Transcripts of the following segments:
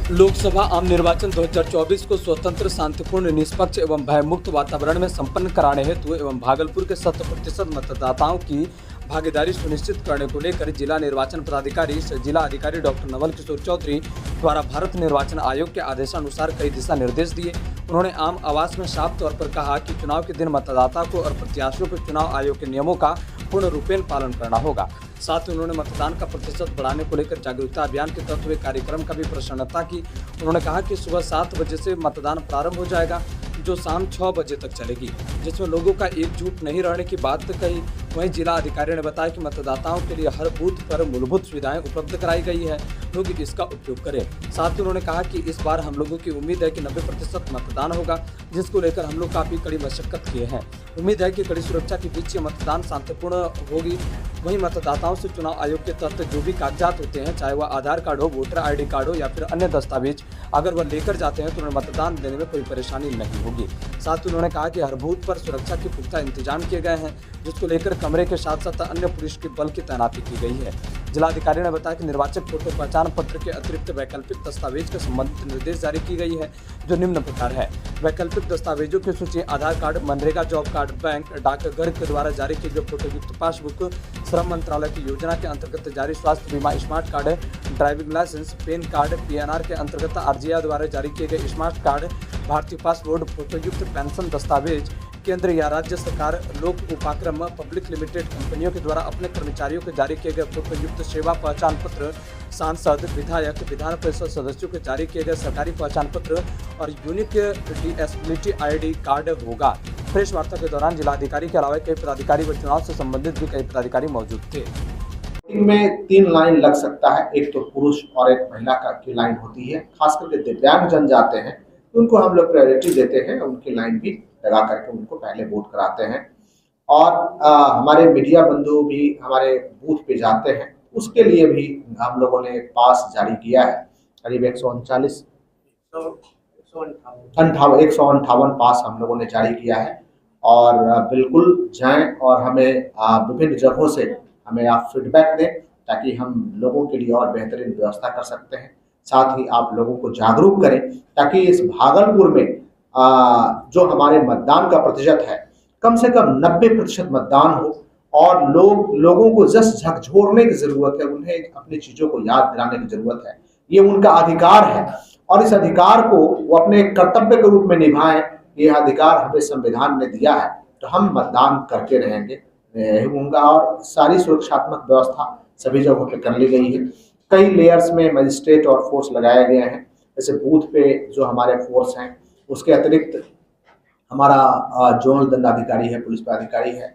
लोकसभा आम निर्वाचन 2024 को स्वतंत्र, शांतिपूर्ण, निष्पक्ष एवं भयमुक्त वातावरण में संपन्न कराने हेतु एवं भागलपुर के 100% मतदाताओं की भागीदारी सुनिश्चित करने को लेकर जिला निर्वाचन पदाधिकारी सह जिला अधिकारी डॉक्टर नवल किशोर चौधरी द्वारा भारत निर्वाचन आयोग के आदेशानुसार कई दिशा निर्देश दिए। उन्होंने आम आवास में साफ तौर पर कहा कि चुनाव के दिन मतदाता को और प्रत्याशियों को चुनाव आयोग के नियमों का पूर्ण रूपेण पालन करना होगा। साथ ही उन्होंने मतदान का प्रतिशत बढ़ाने को लेकर जागरूकता अभियान के तहत हुए कार्यक्रम का भी प्रसन्नता की। उन्होंने कहा कि सुबह 7 बजे से मतदान प्रारंभ हो जाएगा, जो शाम 6 बजे तक चलेगी, जिसमें लोगों का एकजुट नहीं रहने की बात कही। वहीं जिला अधिकारी ने बताया कि मतदाताओं के लिए हर बूथ पर मूलभूत सुविधाएं उपलब्ध कराई गई है, लोग इसका उपयोग करें। साथ ही उन्होंने कहा कि इस बार हम लोगों की उम्मीद है कि 90% मतदान होगा, जिसको लेकर हम लोग काफ़ी कड़ी मशक्कत किए हैं। उम्मीद है कि कड़ी सुरक्षा के बीच ये मतदान शांतिपूर्ण होगी। वहीं मतदाताओं से चुनाव आयोग के तहत जो भी कागजात होते हैं, चाहे वह आधार कार्ड हो, वोटर ID कार्ड हो या फिर अन्य दस्तावेज, अगर वह लेकर जाते हैं तो उन्हें मतदान देने में कोई परेशानी नहीं होगी। साथ ही उन्होंने कहा कि हर बूथ पर सुरक्षा के पुख्ता इंतजाम किए गए हैं, जिसको लेकर कमरे के साथ साथ अन्य पुलिस के बल की तैनाती की गई है। जिलाधिकारी ने बताया कि निर्वाचक फोटो पहचान पत्र के अतिरिक्त वैकल्पिक दस्तावेज के संबंधित निर्देश जारी की गई है, जो निम्न प्रकार है। वैकल्पिक दस्तावेजों की सूची Aadhaar card, MNREGA job card, bank, डाकघर के द्वारा जारी किए गए फोटोयुक्त पासबुक, श्रम मंत्रालय की योजना के अंतर्गत जारी स्वास्थ्य बीमा smart card, driving licence, PAN card, PNR के अंतर्गत RGI द्वारा जारी किए गए स्मार्ट कार्ड, भारतीय पासपोर्ट, फोटोयुक्त पेंशन दस्तावेज, केंद्र या राज्य सरकार, लोक उपाक्रम, पब्लिक लिमिटेड कंपनियों के द्वारा अपने कर्मचारियों को जारी किए गए फोटोयुक्त सेवा पहचान पत्र, सांसद, विधायक, विधान परिषद सदस्यों को जारी किए गए सरकारी पहचान पत्र और यूनिक डिसेबिलिटी ID कार्ड होगा। प्रेस वार्ता के दौरान जिलाधिकारी के अलावा कई पदाधिकारी व चुनाव से संबंधित भी कई पदाधिकारी मौजूद थे। में 3 लाइन लग सकता है, एक तो पुरुष और एक महिला की लाइन होती है। खास करके दिव्यांग जन जाते हैं, उनको हम लोग प्रायोरिटी देते हैं, उनकी लाइन भी लगा करके उनको पहले वोट कराते हैं। और हमारे मीडिया बंधु भी हमारे बूथ पे जाते हैं, उसके लिए भी हम लोगों ने एक पास जारी किया है। करीब 158 पास हम लोगों ने जारी किया है। और बिल्कुल जाएं और हमें विभिन्न जगहों से हमें आप फीडबैक दें, ताकि हम लोगों के लिए और बेहतरीन व्यवस्था कर सकते हैं। साथ ही आप लोगों को जागरूक करें, ताकि इस भागलपुर में जो हमारे मतदान का प्रतिशत है, कम से कम 90% मतदान हो। और लोगों को जस्ट झकझोरने की जरूरत है, उन्हें अपनी चीजों को याद दिलाने की जरूरत है। ये उनका अधिकार है और इस अधिकार को वो अपने कर्तव्य के रूप में निभाएं। यह अधिकार हमें संविधान ने दिया है, तो हम मतदान करके रहेंगे होगा। और सारी सुरक्षात्मक व्यवस्था सभी जगहों पे कर ली गई है। कई लेयर्स में मजिस्ट्रेट और फोर्स लगाए गए हैं। जैसे बूथ पे जो हमारे फोर्स हैं, उसके अतिरिक्त हमारा जोनल दंडाधिकारी है, पुलिस पदाधिकारी है,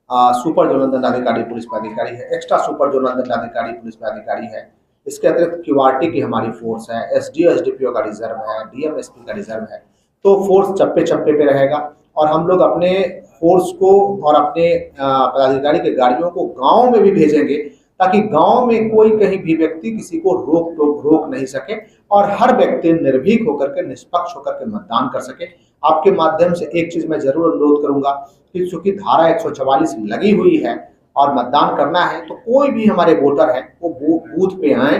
सुपर जोनल दंडाधिकारी पुलिस पदाधिकारी है, एक्स्ट्रा सुपर जोनल दंडाधिकारी पुलिस पदाधिकारी है। इसके अतिरिक्त QRT की हमारी फोर्स है, SDO SDPO का रिजर्व है, DM SP का रिजर्व है। तो फोर्स चप्पे चप्पे पे रहेगा और हम लोग अपने फोर्स को और अपने पदाधिकारी के गाड़ियों को गाँव में भी भेजेंगे, ताकि गांव में कोई कहीं भी व्यक्ति किसी को रोक नहीं सके और हर व्यक्ति निर्भीक होकर के, निष्पक्ष होकर के मतदान कर सके। आपके माध्यम से एक चीज मैं जरूर अनुरोध करूंगा कि चूंकि धारा 144 लगी हुई है और मतदान करना है, तो कोई भी हमारे वोटर है वो बूथ पे आए,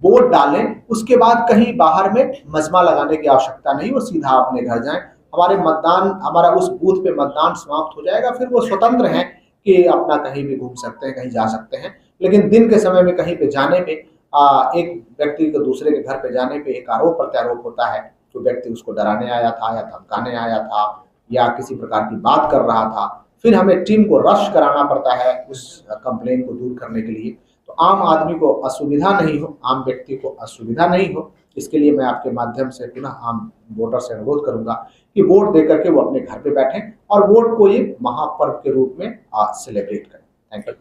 वोट डालें। उसके बाद कहीं बाहर में मजमा लगाने की आवश्यकता नहीं, वो सीधा अपने घर जाएं। हमारा उस बूथ पे मतदान समाप्त हो जाएगा। फिर वो स्वतंत्र हैं कि अपना कहीं भी घूम सकते हैं, कहीं जा सकते हैं। लेकिन दिन के समय में कहीं पे जाने पे एक व्यक्ति को दूसरे के घर पे जाने पे एक आरोप प्रत्यारोप होता है, तो व्यक्ति उसको डराने आया था या धमकाने आया था या किसी प्रकार की बात कर रहा था, फिर हमें टीम को रश कराना पड़ता है उस कंप्लेन को दूर करने के लिए। तो आम आदमी को असुविधा नहीं हो, आम व्यक्ति को असुविधा नहीं हो, इसके लिए मैं आपके माध्यम से पुनः आम वोटर से अनुरोध करूंगा कि वोट देकर के वो अपने घर पे बैठें और वोट को ये महापर्व के रूप में सेलिब्रेट करें। Thank you.